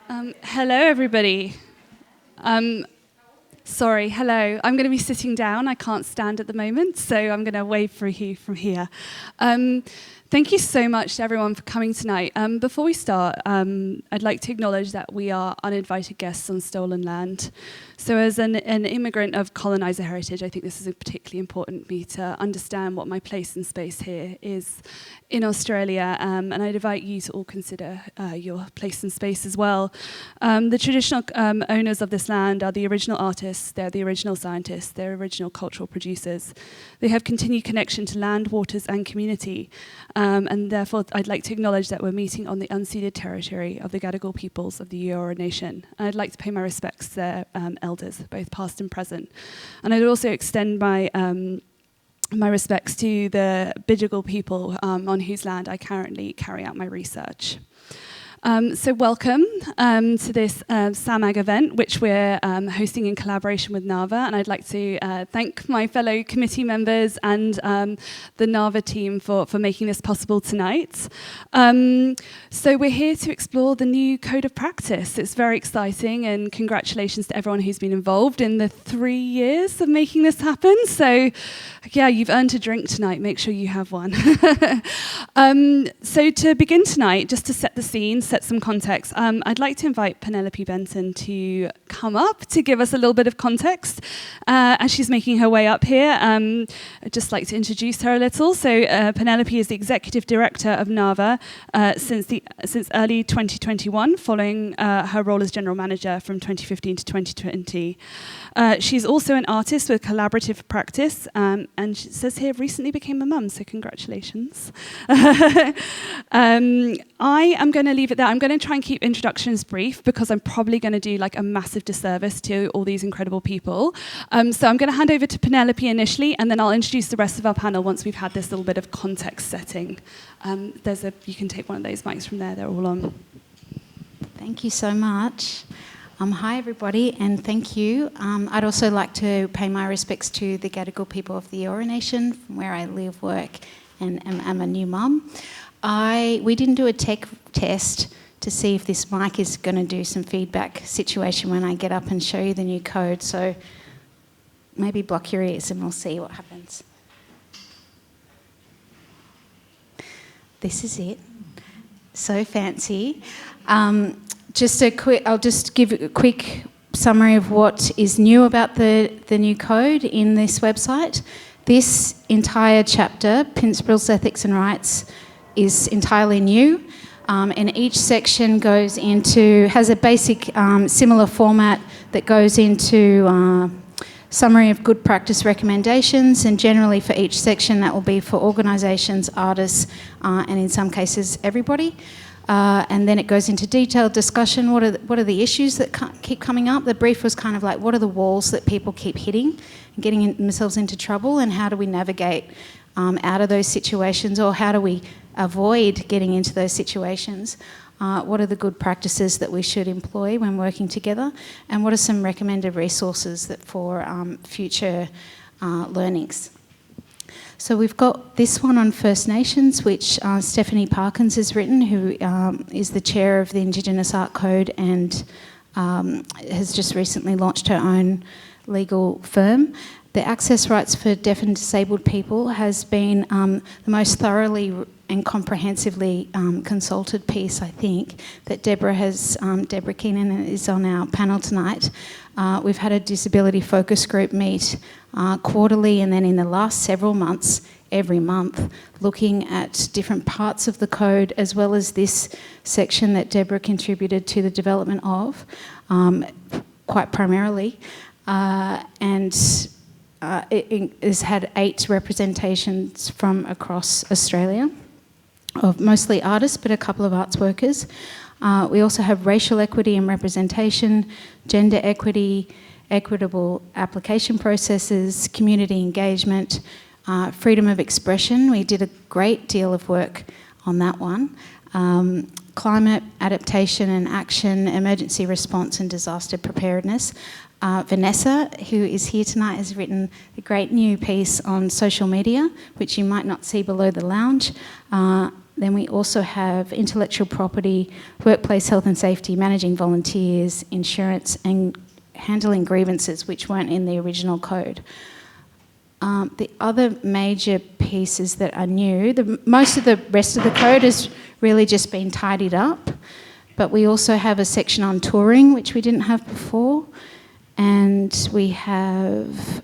Hello, everybody. Sorry, hello. I'm going to be sitting down. I can't stand at the moment, so I'm going to wave for you from here. Thank you so much to everyone for coming tonight. Before we start, I'd like to acknowledge that we are uninvited guests on stolen land. So as an immigrant of colonizer heritage, I think this is particularly important for me to understand what my place and space here is in Australia, and I'd invite you to all consider your place and space as well. The traditional owners of this land are the original artists, they're the original scientists, they're original cultural producers. They have continued connection to land, waters and community, and therefore I'd like to acknowledge that we're meeting on the unceded territory of the Gadigal peoples of the Eora Nation. And I'd like to pay my respects to their elders, both past and present. And I'd also extend my respects to the Bidjigal people on whose land I currently carry out my research. So welcome to this Samag event, which we're hosting in collaboration with Nava, and I'd like to thank my fellow committee members and the Nava team for making this possible tonight. So we're here to explore the new code of practice. It's very exciting, and congratulations to everyone who's been involved in the 3 years of making this happen. So yeah, you've earned a drink tonight. Make sure you have one. So to begin tonight, just to set the scene, set some context, I'd like to invite Penelope Benton to come up to give us a little bit of context as she's making her way up here. I'd just like to introduce her a little. So Penelope is the Executive Director of Nava since early 2021, following her role as General Manager from 2015 to 2020. She's also an artist with collaborative practice, and she says here recently became a mum, so congratulations. I am going to leave it there. I'm going to try and keep introductions brief because I'm probably going to do like a massive disservice to all these incredible people. So I'm going to hand over to Penelope initially, and then I'll introduce the rest of our panel once we've had this little bit of context setting. You can take one of those mics from there. They're all on. Thank you so much. Hi everybody, and thank you. I'd also like to pay my respects to the Gadigal people of the Eora Nation, from where I live, work, and am a new mum. We didn't do a tech test to see if this mic is going to do some feedback situation when I get up and show you the new code, so maybe block your ears and we'll see what happens. This is it. So fancy. I'll just give a quick summary of what is new about the new code in this website. This entire chapter, Principles, Ethics and Rights, is entirely new, and each section has a basic similar format that goes into summary of good practice recommendations, and generally for each section that will be for organisations, artists, and in some cases everybody. And then it goes into detailed discussion. What are the issues that keep coming up? The brief was kind of like, what are the walls that people keep hitting and getting themselves into trouble, and how do we navigate out of those situations, or how do we avoid getting into those situations? What are the good practices that we should employ when working together, and what are some recommended resources for future learnings? So we've got this one on First Nations, which Stephanie Parkins has written, who is the chair of the Indigenous Art Code and has just recently launched her own legal firm. The access rights for deaf and disabled people has been the most thoroughly and comprehensively consulted piece, I think, that Deborah Keenan is on our panel tonight. We've had a disability focus group meet quarterly, and then in the last several months, every month, looking at different parts of the code, as well as this section that Deborah contributed to the development of, quite primarily. It has had 8 representations from across Australia, of mostly artists, but a couple of arts workers. We also have racial equity and representation, gender equity, equitable application processes, community engagement, freedom of expression. We did a great deal of work on that one. Climate adaptation and action, emergency response and disaster preparedness. Vanessa, who is here tonight, has written a great new piece on social media, which you might not see below the lounge. Then we also have intellectual property, workplace health and safety, managing volunteers, insurance, and handling grievances, which weren't in the original code. The other major pieces that are new, most of the rest of the code has really just been tidied up, but we also have a section on touring, which we didn't have before, and we have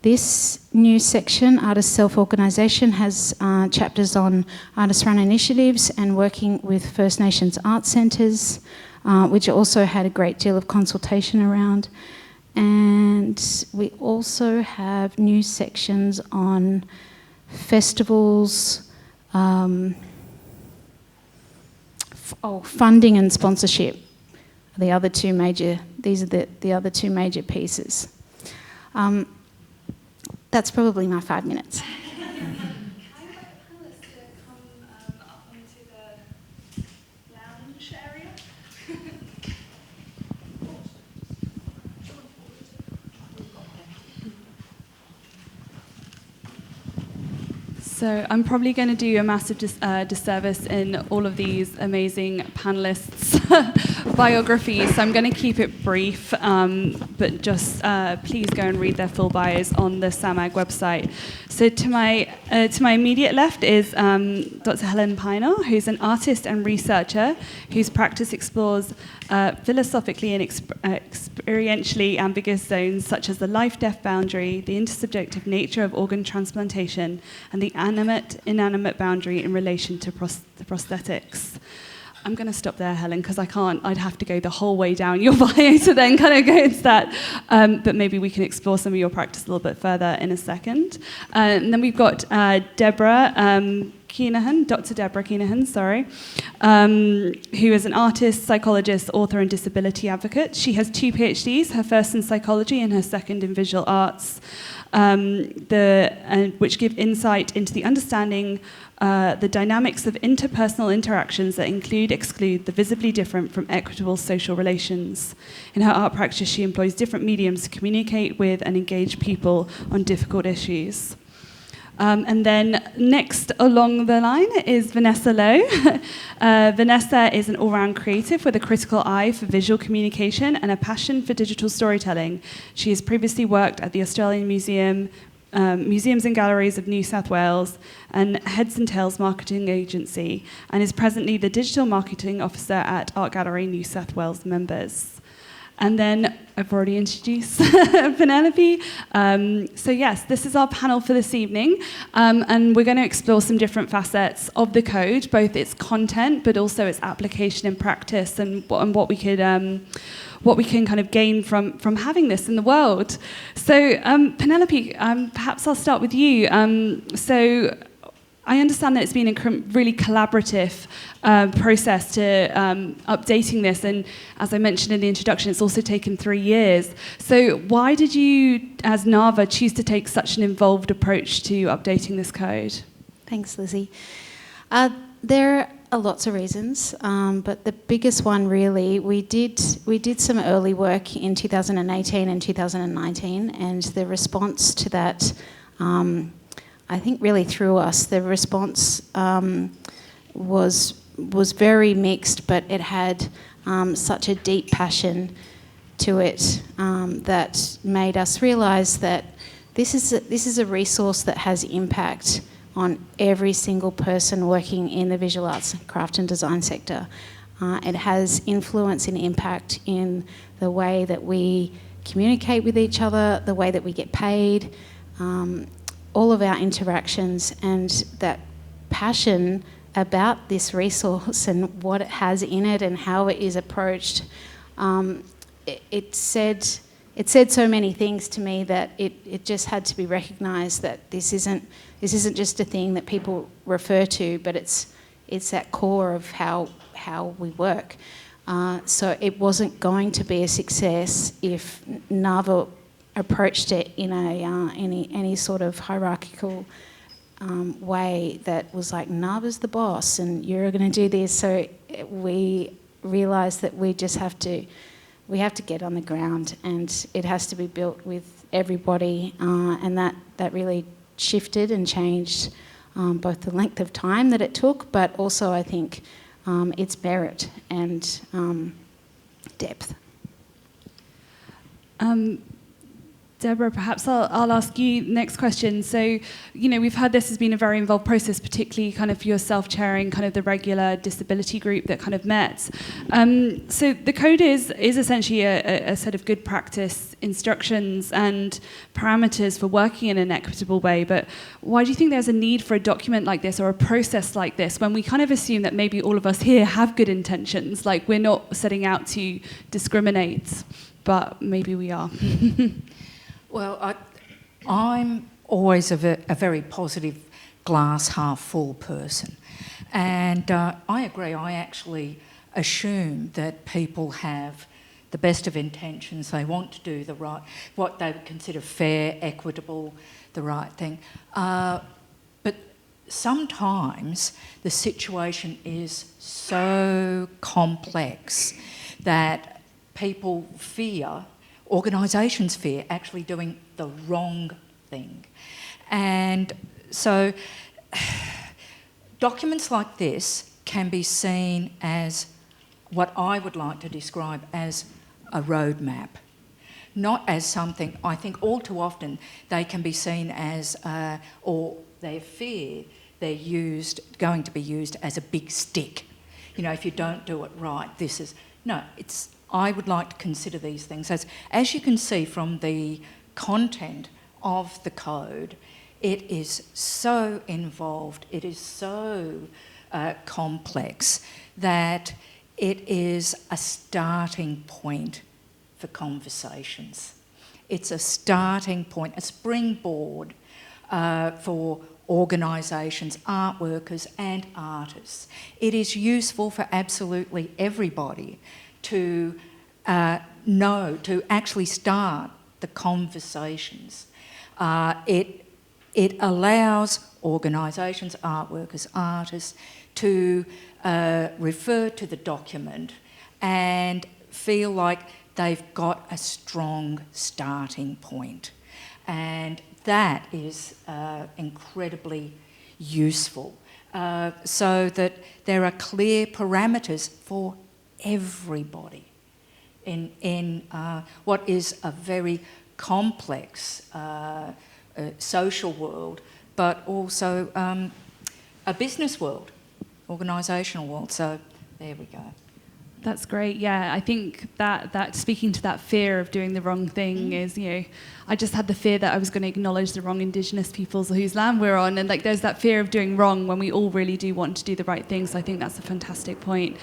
this new section, Artist Self-Organisation, has chapters on artist-run initiatives and working with First Nations art centres, which also had a great deal of consultation around. And we also have new sections on festivals, funding and sponsorship. These are the other two major pieces. That's probably my 5 minutes. Can I invite the panellists to come up onto the lounge area? So I'm probably going to do a massive disservice in all of these amazing panelists' biographies, so I'm going to keep it brief, but just please go and read their full bios on the Samag website. So to my immediate left is Dr. Helen Piner, who's an artist and researcher whose practice explores philosophically and experientially ambiguous zones such as the life-death boundary, the intersubjective nature of organ transplantation, and the animate-inanimate boundary in relation to prosthetics. I'm going to stop there, Helen, because I can't. I'd have to go the whole way down your bio to then kind of go into that. But maybe we can explore some of your practice a little bit further in a second. And then we've got Deborah Keenahan, Dr. Deborah Keenahan, who is an artist, psychologist, author, and disability advocate. She has 2 PhDs, her first in psychology and her second in visual arts, which give insight into the understanding the dynamics of interpersonal interactions that exclude the visibly different from equitable social relations. In her art practice, she employs different mediums to communicate with and engage people on difficult issues. And then next along the line is Vanessa Lowe. Vanessa is an all-round creative with a critical eye for visual communication and a passion for digital storytelling. She has previously worked at the Australian Museums and Galleries of New South Wales and Heads and Tails Marketing Agency, and is presently the Digital Marketing Officer at Art Gallery New South Wales members. And then I've already introduced Penelope. So yes, this is our panel for this evening, and we're going to explore some different facets of the code, both its content, but also its application and practice, and what we can kind of gain from having this in the world. So Penelope, perhaps I'll start with you. So I understand that it's been a really collaborative process to updating this, and as I mentioned in the introduction, it's also taken 3 years. So why did you, as Nava, choose to take such an involved approach to updating this code? Thanks, Lizzie. There are lots of reasons, but the biggest one really, we did some early work in 2018 and 2019, and the response to that, I think really through us, the response was very mixed, but it had such a deep passion to it that made us realise that this is a resource that has impact on every single person working in the visual arts, craft and design sector. It has influence and impact in the way that we communicate with each other, the way that we get paid, all of our interactions, and that passion about this resource and what it has in it and how it is approached. It said so many things to me that it just had to be recognised that this isn't just a thing that people refer to, but it's that core of how we work. So it wasn't going to be a success if Nava approached it in any sort of hierarchical way that was like, Nava's the boss and you're going to do this. So we realised that we have to get on the ground, and it has to be built with everybody, and that really shifted and changed both the length of time that it took, but also I think its merit and depth. Deborah, perhaps I'll ask you next question. So, we've heard this has been a very involved process, particularly kind of for yourself chairing kind of the regular disability group that kind of met. So the code is essentially a set of good practice instructions and parameters for working in an equitable way. But why do you think there's a need for a document like this or a process like this when we kind of assume that maybe all of us here have good intentions, like we're not setting out to discriminate, but maybe we are? Well, I'm always a very positive glass half full person, and I agree. I actually assume that people have the best of intentions. They want to do what they would consider fair, equitable, the right thing. But sometimes the situation is so complex that people fear, organisations fear, actually doing the wrong thing. And so documents like this can be seen as what I would like to describe as a roadmap, not as something. I think all too often they can be seen as, or they fear they're going to be used as a big stick. If you don't do it right, this is... No, I would like to consider these things as you can see from the content of the code, it is so involved, it is so complex that it is a starting point for conversations. It's a starting point, a springboard for organisations, art workers and artists. It is useful for absolutely everybody to to actually start the conversations. It allows organisations, art workers, artists to refer to the document and feel like they've got a strong starting point. And that is incredibly useful, so that there are clear parameters for everybody in what is a very complex social world, but also a business world, organisational world. So there we go. That's great. Yeah, I think that speaking to that fear of doing the wrong thing is, I just had the fear that I was going to acknowledge the wrong Indigenous peoples whose land we're on, and there's that fear of doing wrong when we all really do want to do the right thing. So I think that's a fantastic point.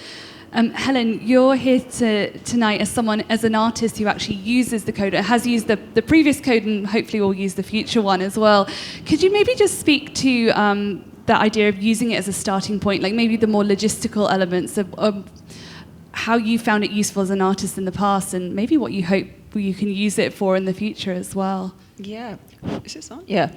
Helen, you're here tonight as an artist who actually uses the code, has used the previous code and hopefully will use the future one as well. Could you maybe just speak to that idea of using it as a starting point, like maybe the more logistical elements of how you found it useful as an artist in the past and maybe what you hope you can use it for in the future as well? Yeah. Is this on? Yeah.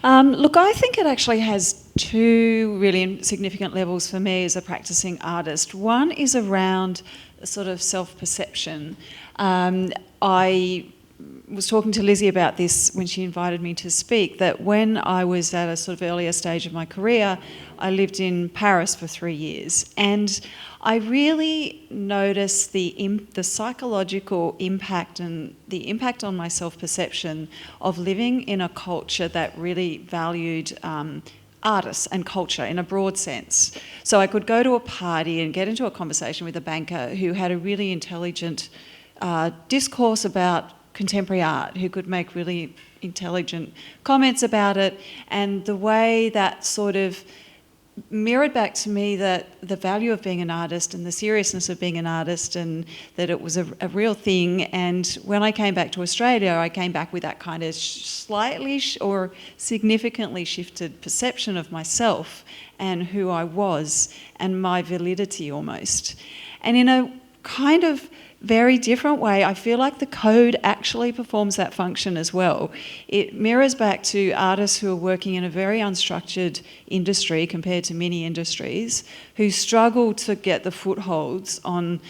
Look, I think it actually has two really significant levels for me as a practicing artist. One is around sort of self-perception. I was talking to Lizzie about this when she invited me to speak, that when I was at a sort of earlier stage of my career, I lived in Paris for 3 years, and I really noticed the psychological impact and the impact on my self-perception of living in a culture that really valued artists and culture in a broad sense. So I could go to a party and get into a conversation with a banker who had a really intelligent discourse about contemporary art, who could make really intelligent comments about it, and the way that sort of mirrored back to me that the value of being an artist and the seriousness of being an artist, and that it was a real thing. And when I came back to Australia, I came back with that kind of slightly or significantly shifted perception of myself and who I was and my validity almost. And in a kind of very different way, I feel like the code actually performs that function as well. It mirrors back to artists who are working in a very unstructured industry compared to many industries, who struggle to get the footholds on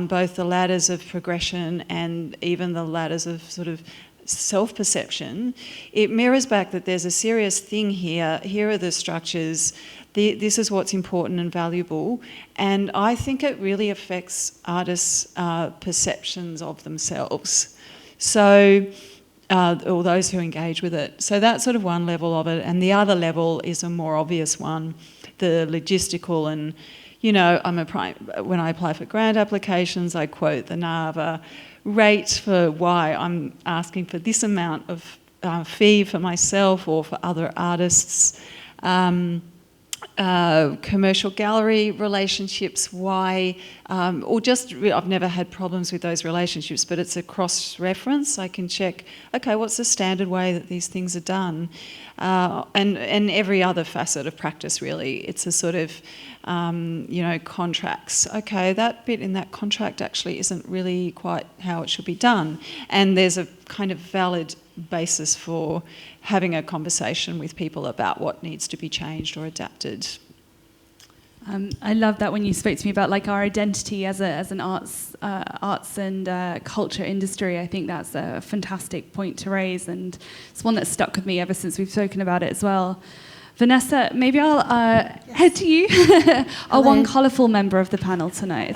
both the ladders of progression and even the ladders of sort of self-perception, it mirrors back that there's a serious thing here. Here are the structures. This is what's important and valuable. And I think it really affects artists' perceptions of themselves. So, or those who engage with it. So that's sort of one level of it. And the other level is a more obvious one, the logistical. And, you know, when I apply for grant applications, I quote the Nava rate for why I'm asking for this amount of fee for myself or for other artists. Commercial gallery relationships, why, or just, I've never had problems with those relationships, but it's a cross-reference. I can check, okay, what's the standard way that these things are done? And every other facet of practice, really. It's a sort of, you know, contracts. Okay, that bit in that contract actually isn't really quite how it should be done. And there's a kind of valid basis for having a conversation with people about what needs to be changed or adapted. I love that when you spoke to me about like our identity as an arts and culture industry. I think that's a fantastic point to raise, and it's one that's stuck with me ever since we've spoken about it as well. Vanessa, maybe I'll head to you, our one colourful member of the panel tonight.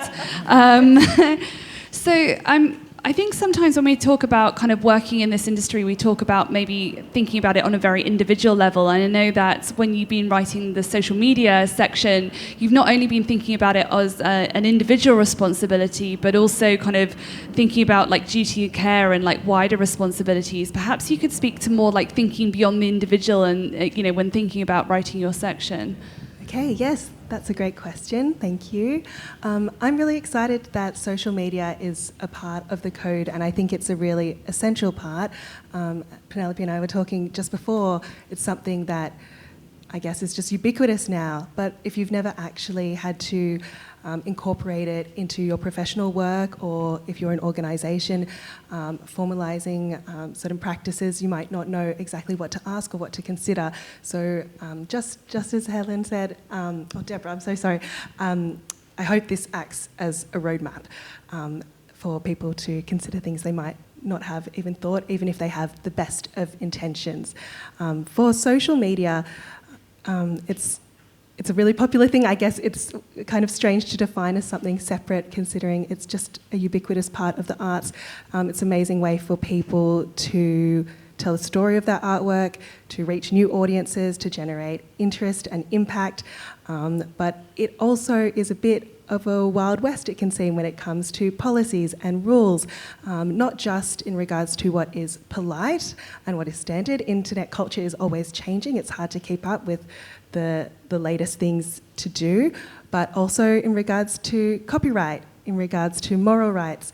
I think sometimes when we talk about kind of working in this industry, we talk about maybe thinking about it on a very individual level. And I know that when you've been writing the social media section, you've not only been thinking about it as an individual responsibility, but also kind of thinking about like duty of care and like wider responsibilities. Perhaps you could speak to more like thinking beyond the individual and, you know, when thinking about writing your section. Okay, yes, that's a great question. Thank you. I'm really excited that social media is a part of the code, and I think it's a really essential part. Penelope and I were talking just before. It's something that I guess is just ubiquitous now, but if you've never actually had to incorporate it into your professional work, or if you're an organisation formalising certain practices, you might not know exactly what to ask or what to consider. So just as Helen said, or Deborah, I'm so sorry, I hope this acts as a roadmap for people to consider things they might not have even thought, even if they have the best of intentions. For social media, it's a really popular thing. I guess it's kind of strange to define as something separate, considering it's just a ubiquitous part of the arts. It's an amazing way for people to tell the story of their artwork, to reach new audiences, to generate interest and impact. But it also is a bit of a Wild West, it can seem, when it comes to policies and rules, not just in regards to what is polite and what is standard. Internet culture is always changing. It's hard to keep up with the latest things to do, but also in regards to copyright, in regards to moral rights,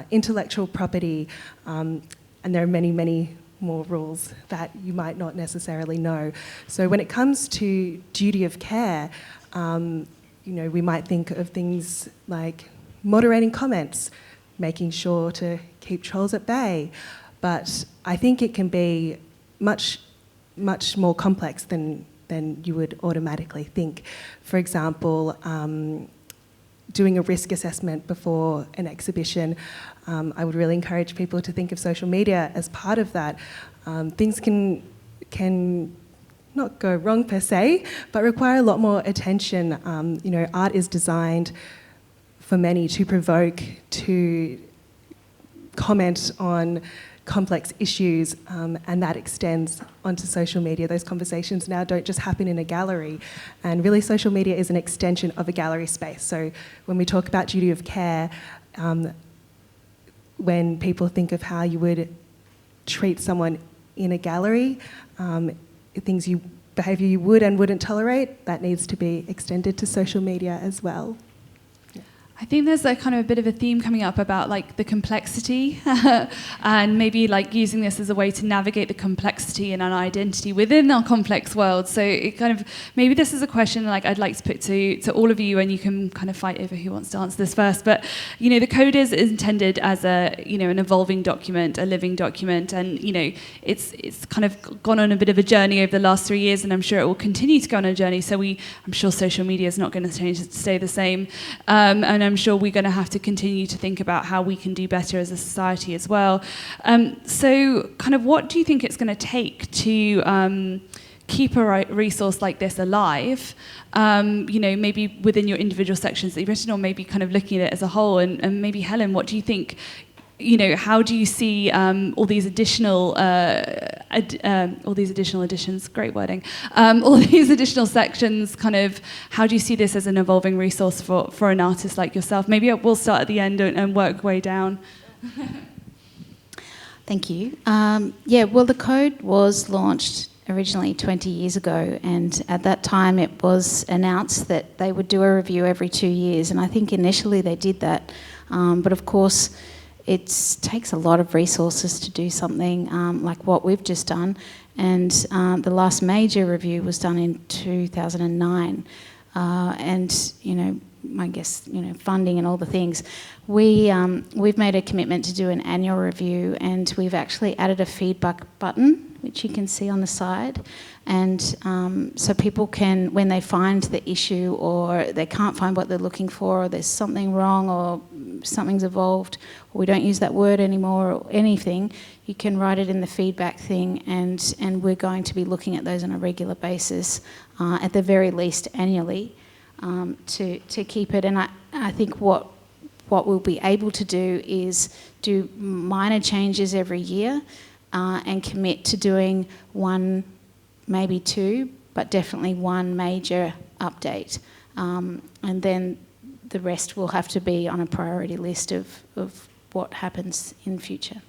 intellectual property, and there are many, many more rules that you might not necessarily know. So when it comes to duty of care, you know, we might think of things like moderating comments, making sure to keep trolls at bay, but I think it can be much, much more complex than you would automatically think. For example, doing a risk assessment before an exhibition, I would really encourage people to think of social media as part of that. Things can not go wrong per se, but require a lot more attention. You know, art is designed for many to provoke, to comment on complex issues, and that extends onto social media. Those conversations now don't just happen in a gallery, and really social media is an extension of a gallery space. So when we talk about duty of care, when people think of how you would treat someone in a gallery, behaviour you would and wouldn't tolerate, that needs to be extended to social media as well. I think there's a kind of a bit of a theme coming up about like the complexity and maybe like using this as a way to navigate the complexity and an identity within our complex world. So it kind of, maybe this is a question like I'd like to put to all of you, and you can kind of fight over who wants to answer this first. But, you know, the code is intended as a, you know, an evolving document, a living document. And, you know, it's kind of gone on a bit of a journey over the last 3 years, and I'm sure it will continue to go on a journey. So I'm sure social media is not going to change, stay the same. And I'm sure we're going to have to continue to think about how we can do better as a society as well. So kind of what do you think it's going to take to keep a resource like this alive, maybe within your individual sections that you've written, or maybe kind of looking at it as a whole? And maybe Helen, what do you think, how do you see all these additional additions, great wording, all these additional sections, kind of, how do you see this as an evolving resource for an artist like yourself? Maybe we'll start at the end and work way down. Thank you. Well, the code was launched originally 20 years ago, and at that time it was announced that they would do a review every 2 years, and I think initially they did that, but of course it takes a lot of resources to do something like what we've just done, and the last major review was done in 2009, and I guess funding and all the things. We've made a commitment to do an annual review, and we've actually added a feedback button, which you can see on the side, and so people can, when they find the issue or they can't find what they're looking for, or there's something wrong or something's evolved, or we don't use that word anymore or anything, you can write it in the feedback thing, and we're going to be looking at those on a regular basis, at the very least annually, to keep it. And I think what we'll be able to do is do minor changes every year, and commit to doing one, maybe two, but definitely one major update. And then the rest will have to be on a priority list of what happens in future.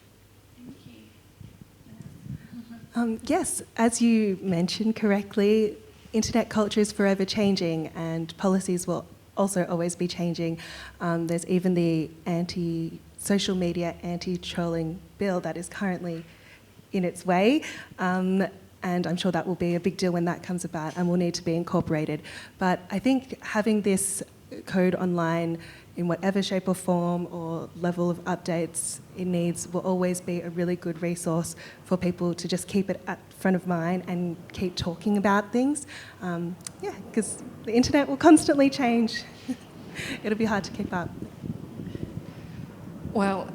Yes, as you mentioned correctly, internet culture is forever changing, and policies will also always be changing. There's even the social media anti-trolling bill that is currently in its way, and I'm sure that will be a big deal when that comes about and will need to be incorporated. But I think having this code online in whatever shape or form or level of updates it needs will always be a really good resource for people to just keep it at front of mind and keep talking about things. Because the internet will constantly change. It'll be hard to keep up. Well,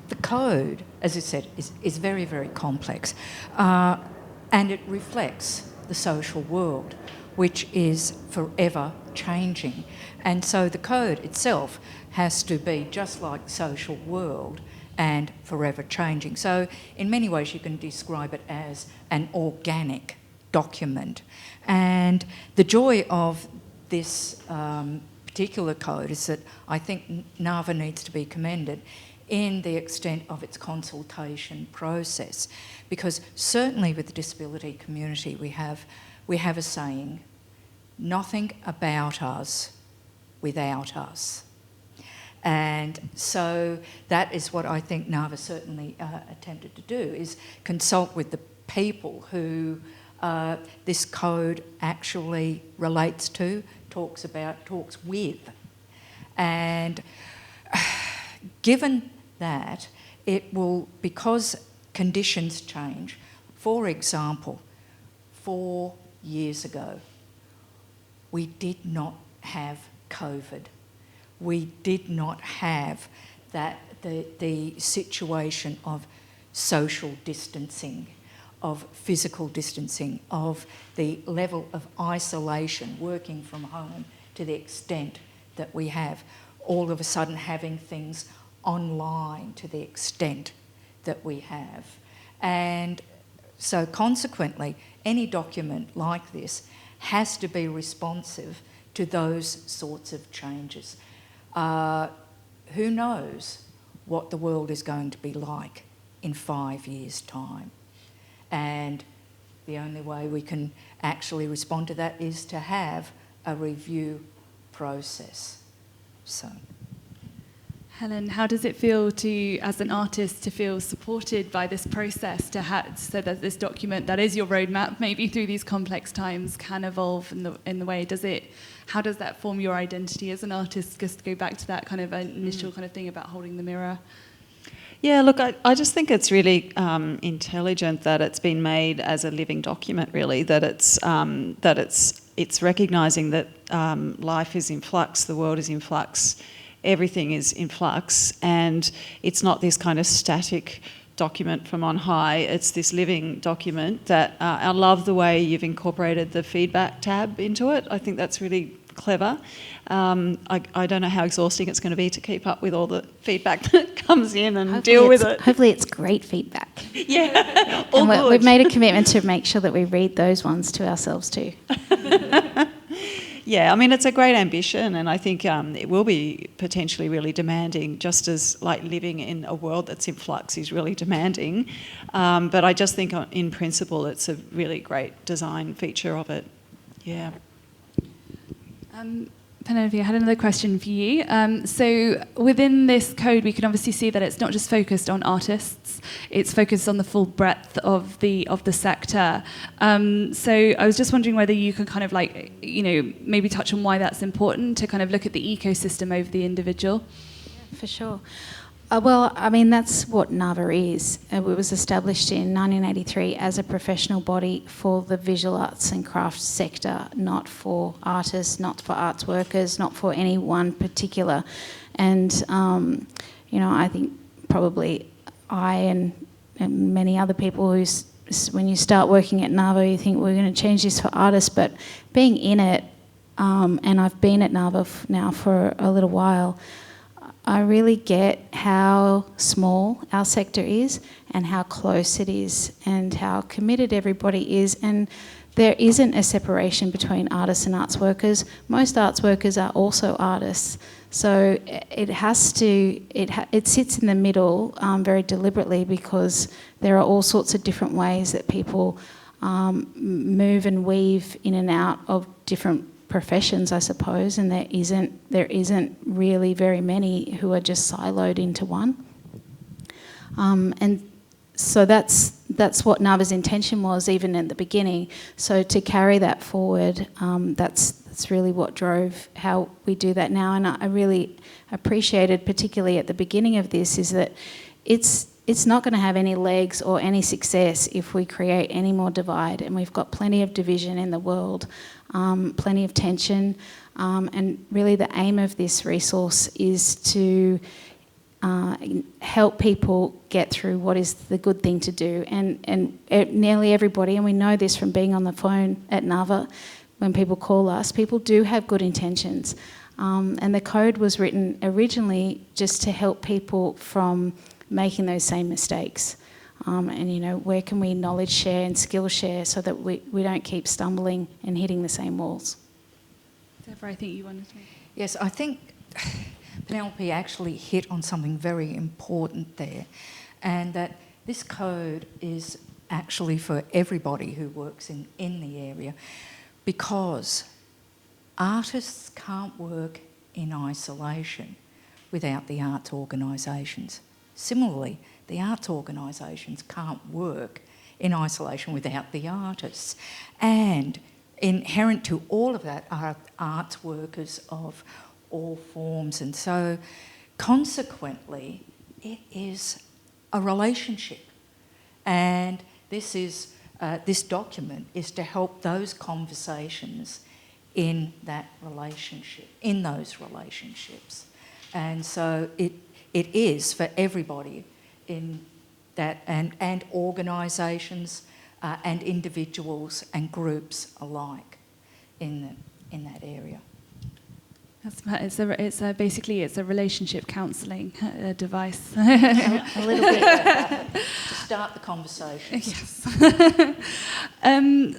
the code, as I said, is very, very complex, and it reflects the social world, which is forever changing. And so the code itself has to be just like the social world and forever changing. So in many ways you can describe it as an organic document. And the joy of this particular code is that I think Nava needs to be commended in the extent of its consultation process, because certainly with the disability community we have a saying, nothing about us without us. And so that is what I think Nava certainly attempted to do, is consult with the people who this code actually relates to, talks with. And given that, it will, because conditions change, for example, 4 years ago, we did not have COVID. We did not have that the situation of social distancing, of physical distancing, of the level of isolation, working from home to the extent that we have, all of a sudden having things online to the extent that we have. And so consequently, any document like this has to be responsive to those sorts of changes. Who knows what the world is going to be like in 5 years' time? And the only way we can actually respond to that is to have a review process. So, Helen, how does it feel to, as an artist, to feel supported by this process, so that this document that is your roadmap, maybe through these complex times, can evolve in the way? How does that form your identity as an artist? Just to go back to that kind of initial kind of thing about holding the mirror. Yeah, look, I just think it's really intelligent that it's been made as a living document, really, that it's recognising that life is in flux, the world is in flux, everything is in flux, and it's not this kind of static document from on high. It's this living document that I love the way you've incorporated the feedback tab into it. I think that's really clever. I don't know how exhausting it's going to be to keep up with all the feedback that comes in and deal with it. Hopefully it's great feedback. Yeah, all good. We've made a commitment to make sure that we read those ones to ourselves too. Yeah, I mean, it's a great ambition, and I think it will be potentially really demanding, just as like living in a world that's in flux is really demanding. But I just think in principle it's a really great design feature of it. Yeah. Penelope, I had another question for you. So within this code, we can obviously see that it's not just focused on artists; it's focused on the full breadth of the sector. So I was just wondering whether you could kind of like, maybe touch on why that's important to kind of look at the ecosystem over the individual. Yeah, for sure. Well, I mean, that's what Nava is. It was established in 1983 as a professional body for the visual arts and crafts sector, not for artists, not for arts workers, not for any one particular. And, I think probably I and many other people when you start working at Nava, you think we're going to change this for artists, but being in it, and I've been at Nava now for a little while, I really get how small our sector is and how close it is and how committed everybody is. And there isn't a separation between artists and arts workers. Most arts workers are also artists. So it sits in the middle very deliberately, because there are all sorts of different ways that people move and weave in and out of different professions, I suppose, and there isn't really very many who are just siloed into one. And so that's what Nava's intention was, even at the beginning. So to carry that forward, that's really what drove how we do that now. And I really appreciated, particularly at the beginning of this, is that it's not going to have any legs or any success if we create any more divide. And we've got plenty of division in the world, plenty of tension. And really the aim of this resource is to help people get through what is the good thing to do. And nearly everybody, and we know this from being on the phone at Nava, when people call us, people do have good intentions. And the code was written originally just to help people from making those same mistakes. And where can we knowledge share and skill share so that we don't keep stumbling and hitting the same walls. Deborah, I think you wanted to. Yes, I think Penelope actually hit on something very important there, and that this code is actually for everybody who works in the area, because artists can't work in isolation without the arts organisations. Similarly, the arts organisations can't work in isolation without the artists. And inherent to all of that are arts workers of all forms. And so, consequently, it is a relationship. And this document is to help those conversations in those relationships. And so it is for everybody in that, and organisations and individuals and groups alike in that area. Basically it's a relationship counselling device. A little bit to start the conversation. Yes.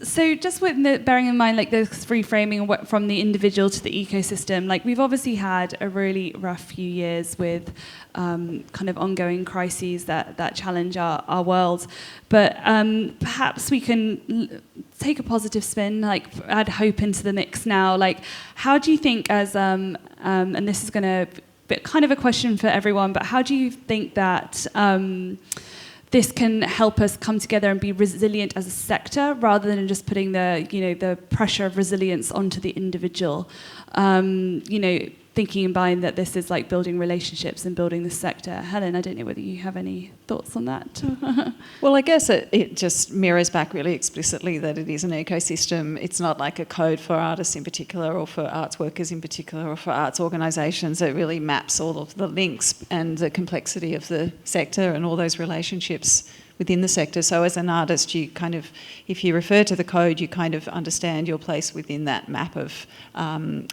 So just with bearing in mind this reframing from the individual to the ecosystem, we've obviously had a really rough few years with kind of ongoing crises that challenge our world, but perhaps we can take a positive spin, add hope into the mix now. How do you think, as and this is going to be kind of a question for everyone, but how do you think that this can help us come together and be resilient as a sector, rather than just putting the pressure of resilience onto the individual? thinking in mind that this is like building relationships and building the sector. Helen, I don't know whether you have any thoughts on that. Well, I guess it just mirrors back really explicitly that it is an ecosystem. It's not like a code for artists in particular or for arts workers in particular or for arts organisations. It really maps all of the links and the complexity of the sector and all those relationships within the sector. So as an artist, you kind of, if you refer to the code, you kind of understand your place within that map of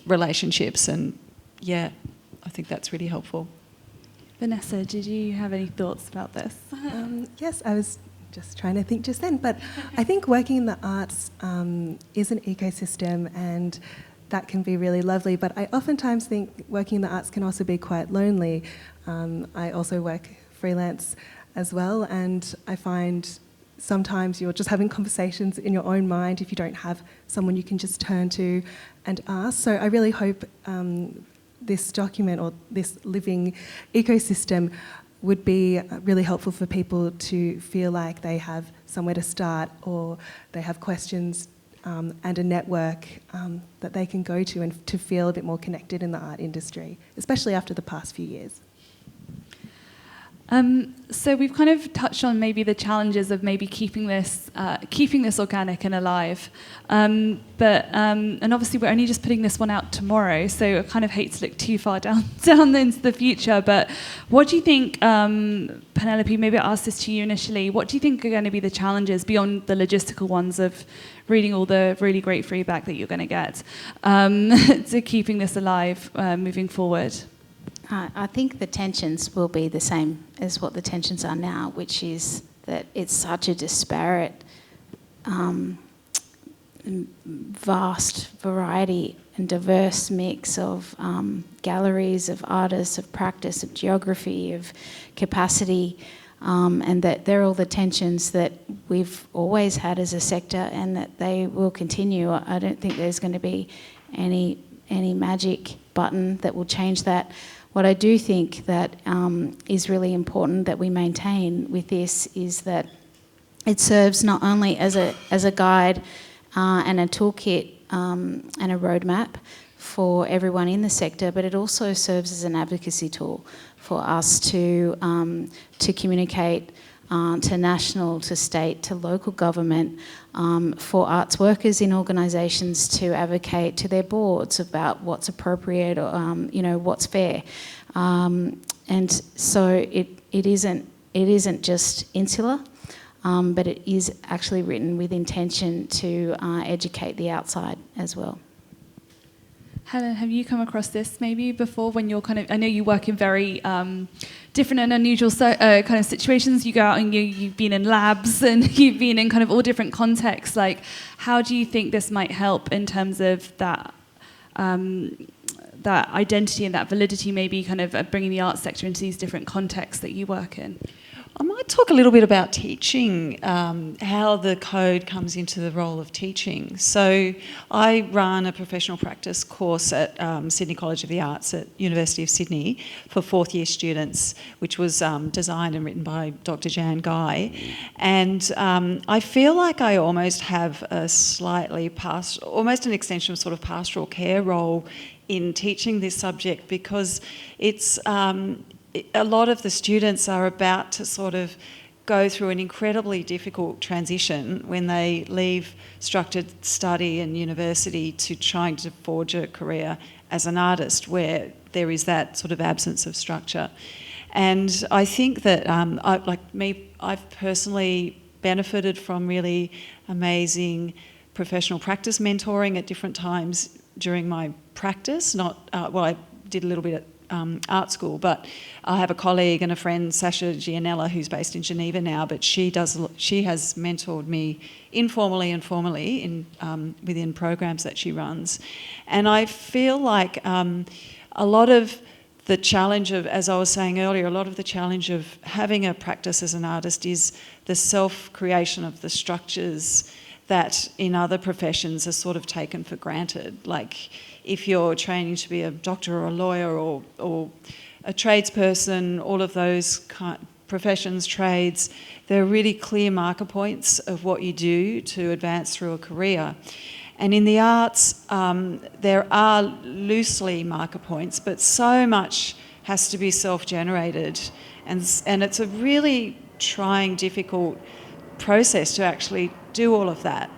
relationships. And yeah, I think that's really helpful. Vanessa, did you have any thoughts about this? Yes, I was just trying to think just then, but I think working in the arts is an ecosystem, and that can be really lovely, but I oftentimes think working in the arts can also be quite lonely. I also work freelance as well, and I find sometimes you're just having conversations in your own mind if you don't have someone you can just turn to and ask. So I really hope this document or this living ecosystem would be really helpful for people to feel like they have somewhere to start, or they have questions and a network that they can go to, and to feel a bit more connected in the art industry, especially after the past few years. So we've kind of touched on maybe the challenges of maybe keeping this organic and alive, and obviously we're only just putting this one out tomorrow, so I kind of hate to look too far down into the future. But what do you think, Penelope? Maybe I'll ask this to you initially. What do you think are going to be the challenges beyond the logistical ones of reading all the really great feedback that you're going to get to keeping this alive moving forward? I think the tensions will be the same as what the tensions are now, which is that it's such a disparate, vast variety and diverse mix of galleries, of artists, of practice, of geography, of capacity, and that they're all the tensions that we've always had as a sector, and that they will continue. I don't think there's going to be any magic button that will change that. What I do think that is really important that we maintain with this is that it serves not only as a guide and a toolkit and a roadmap for everyone in the sector, but it also serves as an advocacy tool for us to communicate to national, to state, to local government, for arts workers in organisations to advocate to their boards about what's appropriate, or, what's fair. And so it isn't just insular, but it is actually written with intention to educate the outside as well. Helen, have you come across this maybe before when you're I know you work in very different and unusual kind of situations. You go out and you've been in labs and you've been in kind of all different contexts. Like, how do you think this might help in terms of that that identity and that validity, maybe kind of bringing the arts sector into these different contexts that you work in? I might talk a little bit about teaching, how the code comes into the role of teaching. So I run a professional practice course at Sydney College of the Arts at University of Sydney for fourth year students, which was designed and written by Dr. Jan Guy. And I feel like I almost have a slightly almost an extension of sort of pastoral care role in teaching this subject, because it's a lot of the students are about to sort of go through an incredibly difficult transition when they leave structured study and university to trying to forge a career as an artist, where there is that sort of absence of structure. And I think that, I've personally benefited from really amazing professional practice mentoring at different times during my practice. I did a little bit at art school, but I have a colleague and a friend, Sasha Gianella, who's based in Geneva now, but she has mentored me informally and formally in within programs that she runs. And I feel like a lot of the challenge of, as I was saying earlier, a lot of the challenge of having a practice as an artist is the self-creation of the structures that in other professions are sort of taken for granted. Like, if you're training to be a doctor or a lawyer or a tradesperson, all of those professions, trades, there are really clear marker points of what you do to advance through a career. And in the arts, there are loosely marker points, but so much has to be self-generated. And it's a really trying, difficult process to actually do all of that.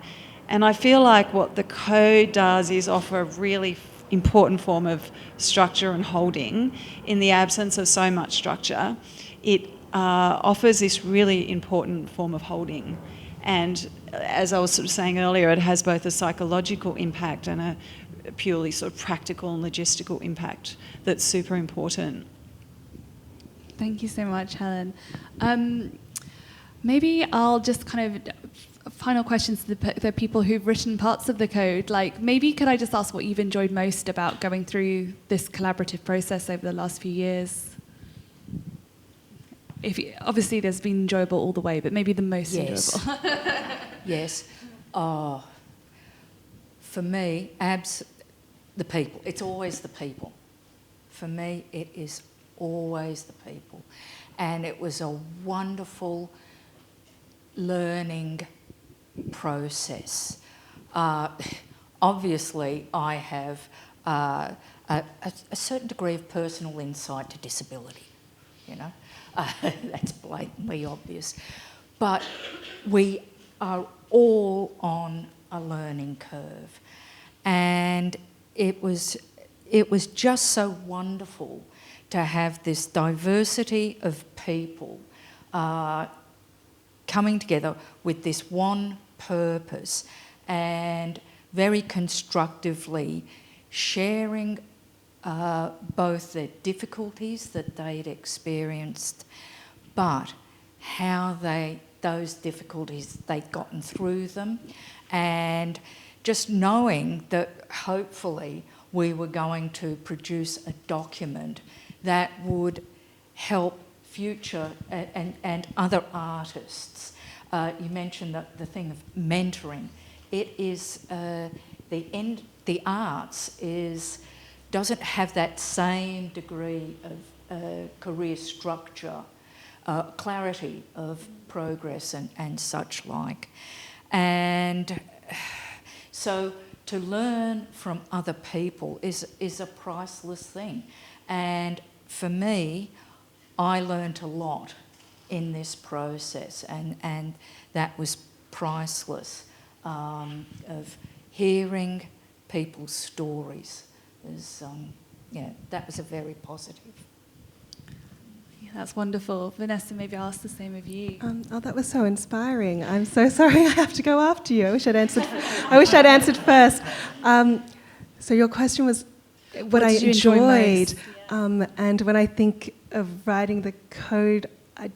And I feel like what the code does is offer a really important form of structure and holding. In the absence of so much structure, it offers this really important form of holding. And as I was sort of saying earlier, it has both a psychological impact and a purely sort of practical and logistical impact that's super important. Thank you so much, Helen. Maybe I'll just kind of final questions to the people who've written parts of the code. Like, maybe could I just ask what you've enjoyed most about going through this collaborative process over the last few years? Obviously, there's been enjoyable all the way, but maybe the most enjoyable. Yes. Oh, for me, the people. It's always the people. For me, it is always the people. And it was a wonderful learning process. Obviously, I have a certain degree of personal insight to disability, you know. That's blatantly obvious. But we are all on a learning curve. And it was just so wonderful to have this diversity of people coming together with this one purpose and very constructively sharing both the difficulties that they'd experienced, but how those difficulties, they'd gotten through them, and just knowing that hopefully we were going to produce a document that would help future and other artists. You mentioned the thing of mentoring. It is the arts doesn't have that same degree of career structure, clarity of progress and such like. And so to learn from other people is a priceless thing. And for me, I learnt a lot in this process, and that was priceless, of hearing people's stories. That was a very positive. Yeah, that's wonderful. Vanessa, maybe I'll ask the same of you. That was so inspiring. I'm so sorry I have to go after you. I wish I'd answered first. So your question was what I enjoyed. And when I think of writing the code, I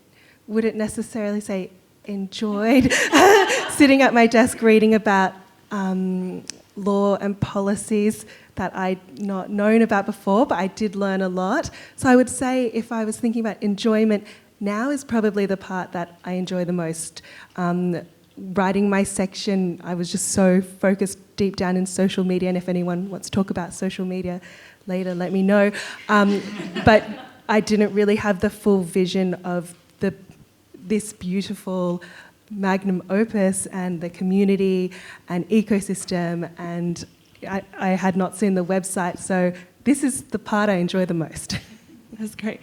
wouldn't necessarily say enjoyed sitting at my desk reading about law and policies that I'd not known about before, but I did learn a lot. So I would say if I was thinking about enjoyment, now is probably the part that I enjoy the most. Writing my section, I was just so focused deep down in social media, and if anyone wants to talk about social media later, let me know. But I didn't really have the full vision of this beautiful magnum opus and the community and ecosystem, and I had not seen the website, so this is the part I enjoy the most. That's great.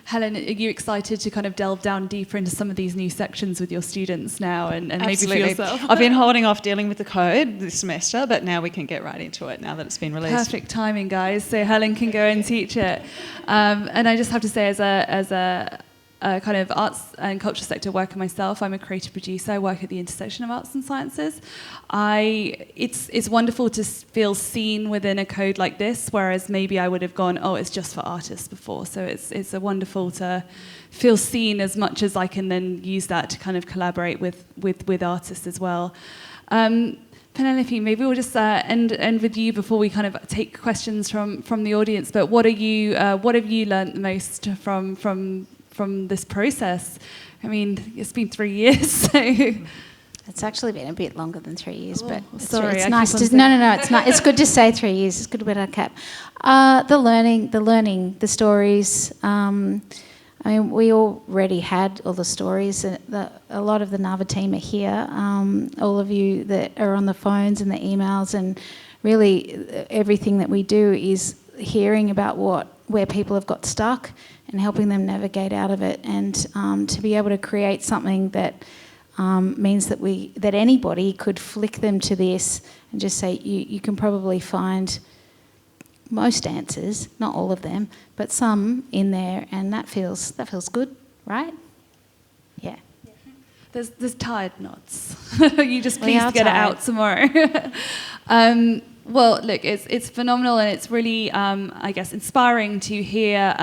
Helen, are you excited to kind of delve down deeper into some of these new sections with your students now and maybe for yourself? I've been holding off dealing with the code this semester, but now we can get right into it now that it's been released. Perfect timing, guys. So Helen can go and teach it. And I just have to say, as a kind of arts and culture sector worker myself, I'm a creative producer. I work at the intersection of arts and sciences. It's wonderful to feel seen within a code like this, whereas maybe I would have gone, oh, it's just for artists before. So it's wonderful to feel seen as much as I can then use that to kind of collaborate with artists as well. Penelope, maybe we'll just end with you before we kind of take questions from the audience. But what have you learnt the most from this process? I mean, it's been 3 years, so... It's actually been a bit longer than 3 years, but sorry, it's nice to... No, it's not. It's good to say 3 years. It's good to put our cap. The learning, the stories. I I mean, we already had all the stories. A lot of the Nava team are here. All of you that are on the phones and the emails, and really everything that we do is hearing about where people have got stuck and helping them navigate out of it. And to be able to create something that means that anybody could flick them to this and just say, you can probably find most answers, not all of them, but some in there, and that feels good, right? Yeah. There's tired nods. You just please get it out tomorrow. Well, look, it's phenomenal, and it's really, I guess, inspiring to hear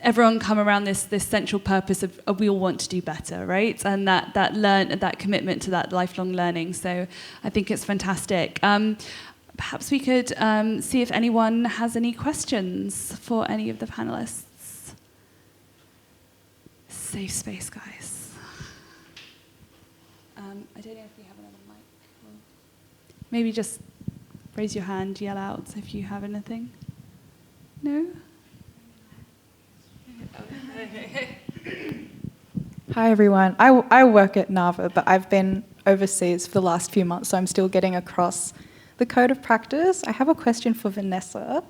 everyone come around this central purpose of we all want to do better, right? And that commitment to that lifelong learning. So I think it's fantastic. Perhaps we could see if anyone has any questions for any of the panelists. Safe space, guys. I don't know if we have another mic. Maybe just raise your hand, yell out if you have anything. No? Hi everyone. I work at Nava, but I've been overseas for the last few months, so I'm still getting across the code of practice. I have a question for Vanessa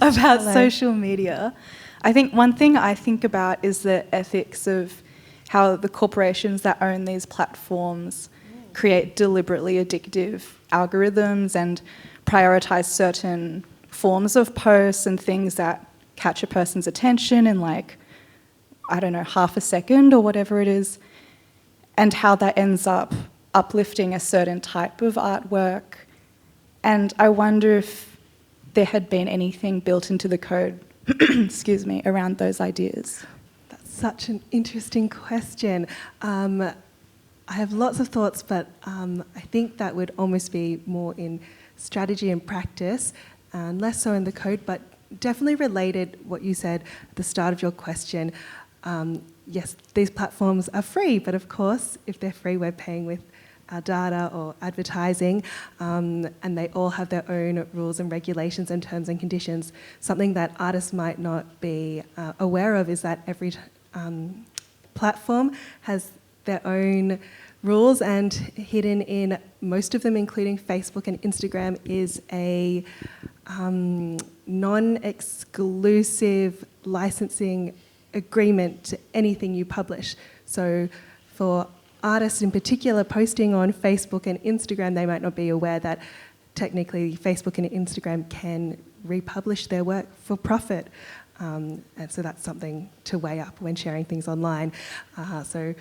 about social media. I think one thing I think about is the ethics of how the corporations that own these platforms create deliberately addictive algorithms and prioritize certain forms of posts and things that catch a person's attention in half a second or whatever it is, and how that ends up uplifting a certain type of artwork. And I wonder if there had been anything built into the code, excuse me, around those ideas. That's such an interesting question. I have lots of thoughts, but I think that would almost be more in strategy and practice, and less so in the code, but definitely related what you said at the start of your question. Yes, these platforms are free, but of course, if they're free, we're paying with our data or advertising, and they all have their own rules and regulations and terms and conditions. Something that artists might not be aware of is that every platform has their own rules, and hidden in most of them, including Facebook and Instagram, is a non-exclusive licensing agreement to anything you publish. So for artists in particular posting on Facebook and Instagram, they might not be aware that technically Facebook and Instagram can republish their work for profit. And so that's something to weigh up when sharing things online. So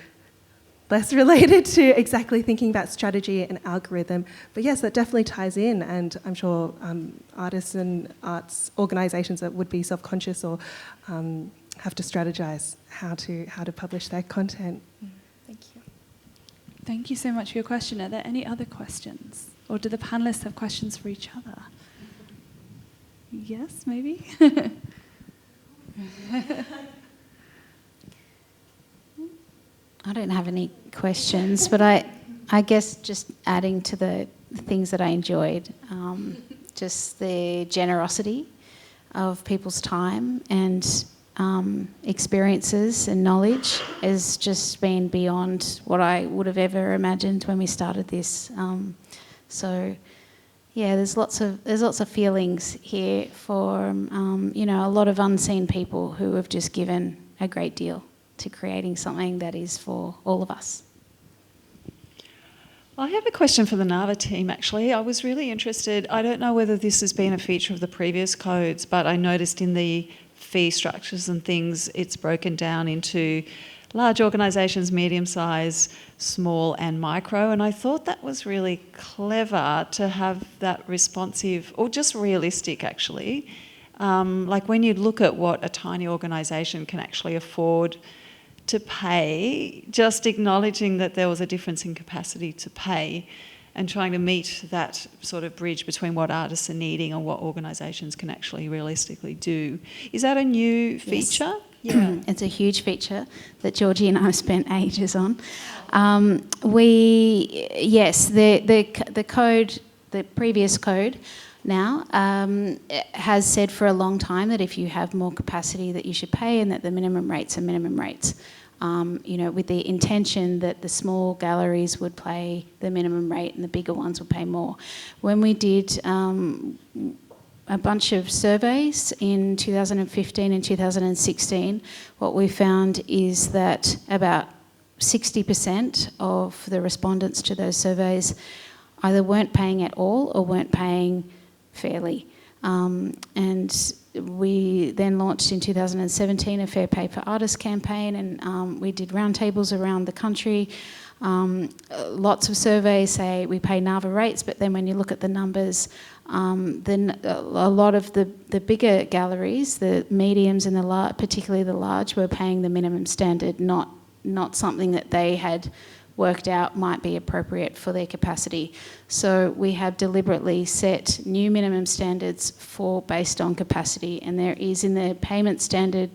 less related to exactly thinking about strategy and algorithm. But yes, that definitely ties in, and I'm sure artists and arts organisations that would be self-conscious or have to strategise how to publish their content. Thank you. Thank you so much for your question. Are there any other questions? Or do the panelists have questions for each other? Yes, maybe? I don't have any questions, but I guess just adding to the things that I enjoyed, just the generosity of people's time and experiences and knowledge has just been beyond what I would have ever imagined when we started this. So, yeah, there's lots of feelings here for a lot of unseen people who have just given a great deal to creating something that is for all of us. I have a question for the Nava team, actually. I was really interested. I don't know whether this has been a feature of the previous codes, but I noticed in the fee structures and things, it's broken down into large organisations, medium-size, small and micro, and I thought that was really clever to have that responsive, or just realistic actually. Like when you look at what a tiny organisation can actually afford to pay, just acknowledging that there was a difference in capacity to pay and trying to meet that sort of bridge between what artists are needing and what organisations can actually realistically do. Is that a new feature? Yes. Yeah. It's a huge feature that Georgie and I have spent ages on. The code, the previous code, now, has said for a long time that if you have more capacity that you should pay, and that the minimum rates are minimum rates. With the intention that the small galleries would pay the minimum rate and the bigger ones would pay more. When we did a bunch of surveys in 2015 and 2016, what we found is that about 60% of the respondents to those surveys either weren't paying at all or weren't paying fairly. And we then launched in 2017 a Fair Pay for Artists campaign, and we did roundtables around the country. Lots of surveys say we pay Nava rates, but then when you look at the numbers, then a lot of the bigger galleries, the mediums and particularly the large, were paying the minimum standard, not something that they had worked out might be appropriate for their capacity. So we have deliberately set new minimum standards based on capacity, and there is in the payment standard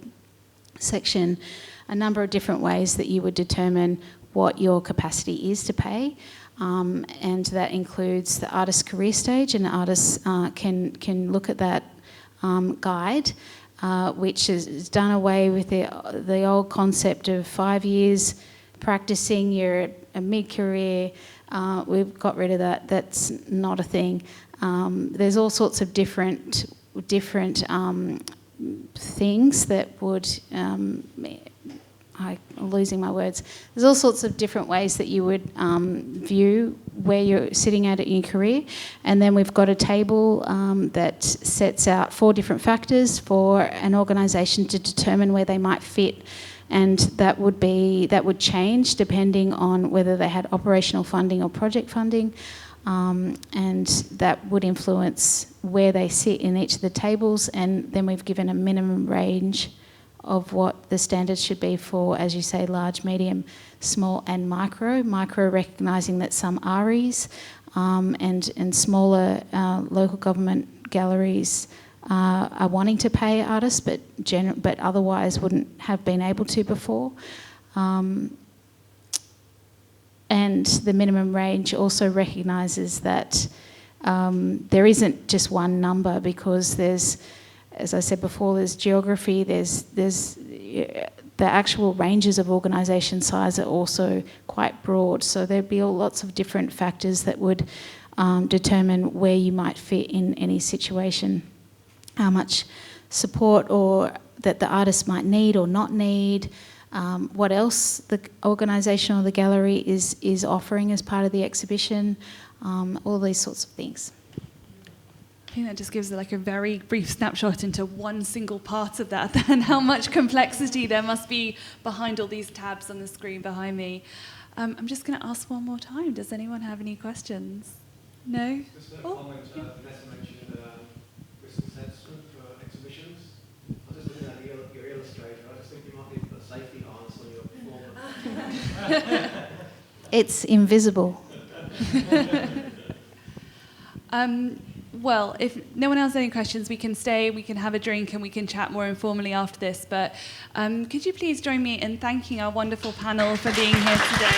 section a number of different ways that you would determine what your capacity is to pay, and that includes the artist's career stage, and artists can look at that guide, which has done away with the old concept of 5 years practicing, you're at a mid-career. We've got rid of that. That's not a thing. There's all sorts of different things that would... I'm losing my words. There's all sorts of different ways that you would view where you're sitting at in your career. And then we've got a table that sets out 4 different factors for an organisation to determine where they might fit. And that would change depending on whether they had operational funding or project funding. And that would influence where they sit in each of the tables. And then we've given a minimum range of what the standards should be for, as you say, large, medium, small and micro. Micro recognising that some REs and smaller local government galleries are wanting to pay artists but otherwise wouldn't have been able to before. And the minimum range also recognises that there isn't just one number, because there's, as I said before, there's geography, there's the actual ranges of organisation size are also quite broad. So there'd be lots of different factors that would determine where you might fit in any situation, how much support or that the artist might need or not need, what else the organisation or the gallery is offering as part of the exhibition, all these sorts of things. I think that just gives like a very brief snapshot into one single part of that, and how much complexity there must be behind all these tabs on the screen behind me. I'm just going to ask one more time. Does anyone have any questions? No? Just a comment. Yeah. Vanessa mentioned risk assessment for exhibitions. I was just looking at your illustrator. I just think you might need to put safety harness on your performance. It's invisible. Well, if no one else has any questions, we can stay, we can have a drink, and we can chat more informally after this. But could you please join me in thanking our wonderful panel for being here today?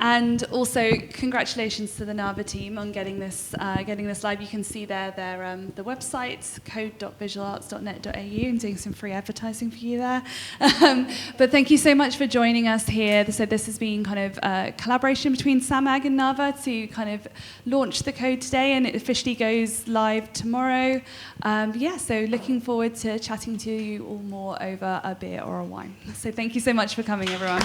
And also, congratulations to the Nava team on getting this live. You can see there the website, code.visualarts.net.au, and doing some free advertising for you there. But thank you so much for joining us here. So this has been kind of a collaboration between Samag and Nava to kind of launch the code today, and it officially goes live tomorrow. So looking forward to chatting to you all more over a beer or a wine. So thank you so much for coming, everyone.